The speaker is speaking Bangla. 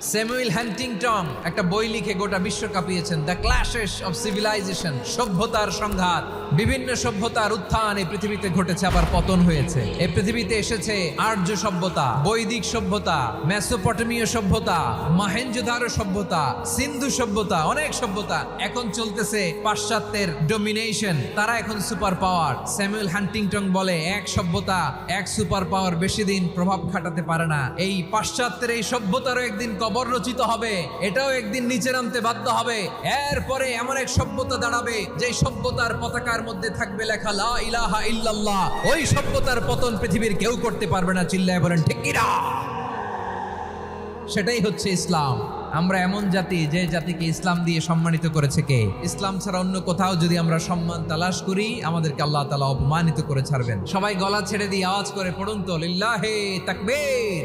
স্যামুয়েল হ্যান্টিংটন একটা বই লিখে গোটা বিশ্ব কাঁপিয়েছেন, দ্য ক্ল্যাশেস অফ সিভিলাইজেশন, সভ্যতার সংঘাত। বিভিন্ন সভ্যতার উত্থান এই পৃথিবীতে ঘটেছে, আবার পতন হয়েছে। এই পৃথিবীতে এসেছে আর্য সভ্যতা, বৈদিক সভ্যতা, মেসোপটেমীয় সভ্যতা, মহেঞ্জোদারো সভ্যতা, সিন্ধু সভ্যতা, অনেক সভ্যতা। এখন চলতেছে পাশ্চাত্যের ডমিনেশন, তারা এখন সুপার পাওয়ার। স্যামুয়েল হ্যান্টিংটন বলে এক সভ্যতা, এক সুপার পাওয়ার বেশি দিন প্রভাব খাটাতে পারে না। এই পাশ্চাত্যের এই সভ্যতারও একদিন কবর রচিত হবে, এটাও একদিন নিচে নামতে বাধ্য হবে। এরপরে এমন এক সভ্যতা দাঁড়াবে যে সভ্যতার পতাকার মধ্যে থাকবে লেখা লা ইলাহা ইল্লাল্লাহ। ওই সভ্যতার পতন পৃথিবীর কেউ করতে পারবে না। চিল্লায় বলেন ঠিক কিনা? সেটাই হচ্ছে ইসলাম। আমরা এমন জাতি যে জাতিকে ইসলাম দিয়ে সম্মানিত করেছে কে? ইসলাম ছাড়া অন্য কোথাও যদি আমরা সম্মান তালাশ করি, আমাদেরকে আল্লাহ তাআলা অপমানিত করে ছাড়বেন। সবাই গলা ছেড়ে দিয়ে আওয়াজ করে পড়ুন তো লিল্লাহে তাকবীর।